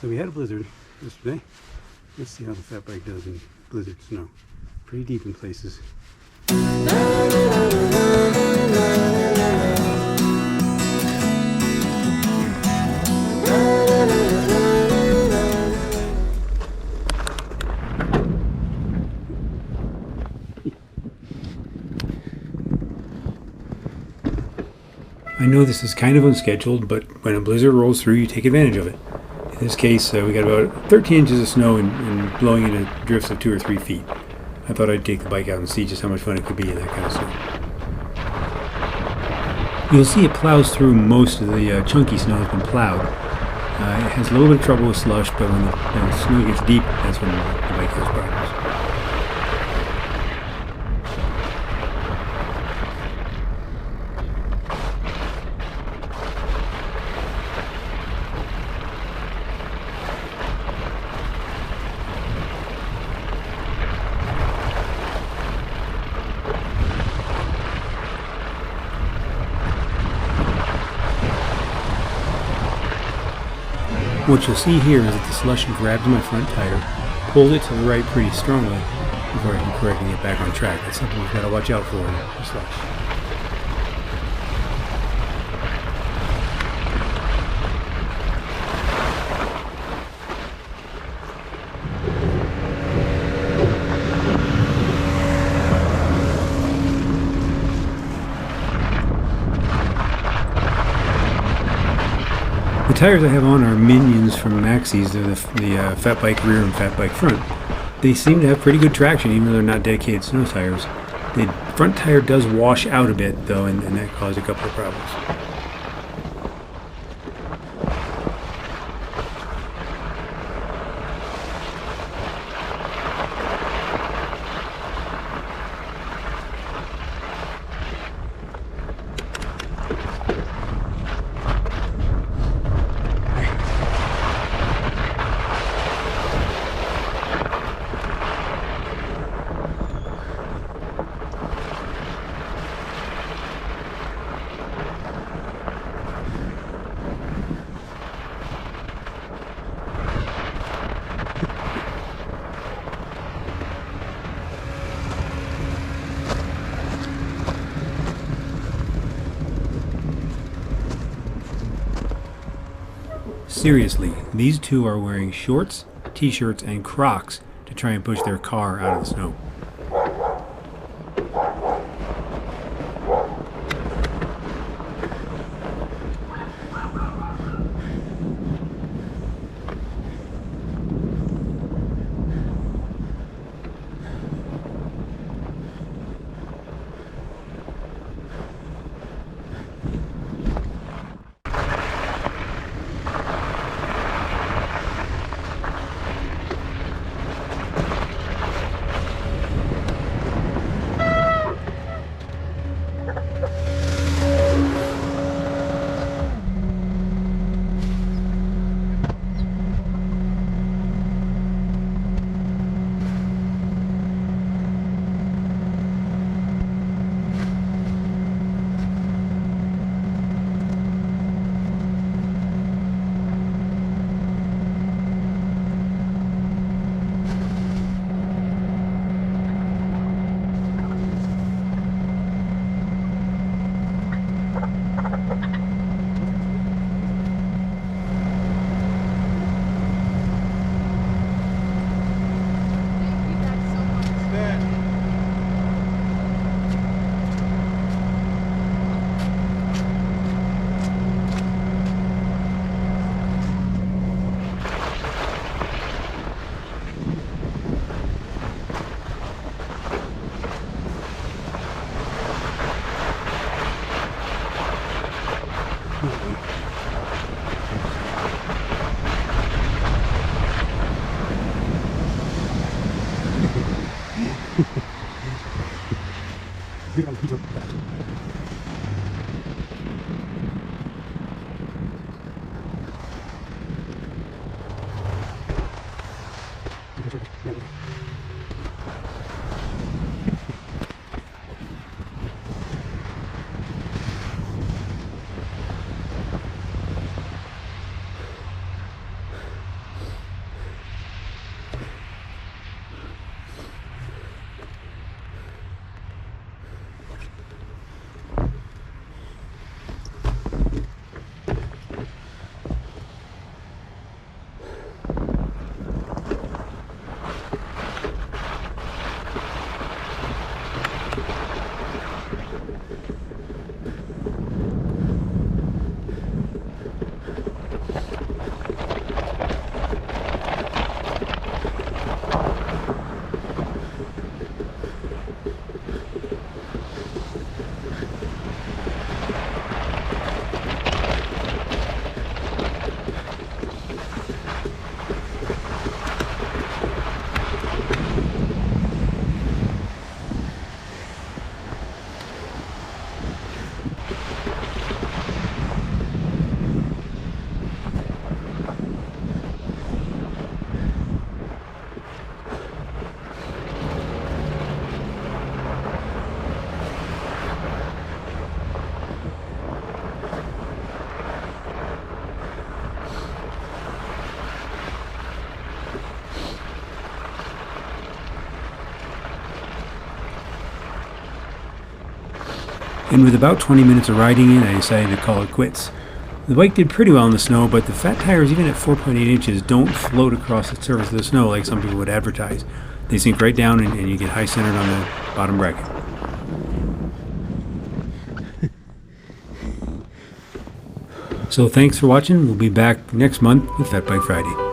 So we had a blizzard yesterday. Let's see how the fat bike does in blizzard snow. Pretty deep in places. I know this is kind of unscheduled, but when a blizzard rolls through, you take advantage of it. In this case, we got about 13 inches of snow and blowing into drifts of 2 or 3 feet. I thought I'd take the bike out and see just how much fun it could be in that kind of snow. You'll see it plows through most of the chunky snow that's been plowed. It has a little bit of trouble with slush, but when the snow gets deep, that's when the bike has problems. What you'll see here is that the slush grabs my front tire, pulls it to the right pretty strongly before I can correctly get back on track. That's something you've got to watch out for in the slush. The tires I have on are Minions from Maxxi's. They're the fat bike rear and fat bike front. They seem to have pretty good traction even though they're not dedicated snow tires. The front tire does wash out a bit though, and that caused a couple of problems. Seriously, these two are wearing shorts, t-shirts, and Crocs to try and push their car out of the snow. and with about 20 minutes of riding in, I decided to call it quits. The bike did pretty well in the snow, but the fat tires, even at 4.8 inches, don't float across the surface of the snow like some people would advertise. They sink right down and you get high centered on the bottom bracket. So thanks for watching. We'll be back next month with Fat Bike Friday.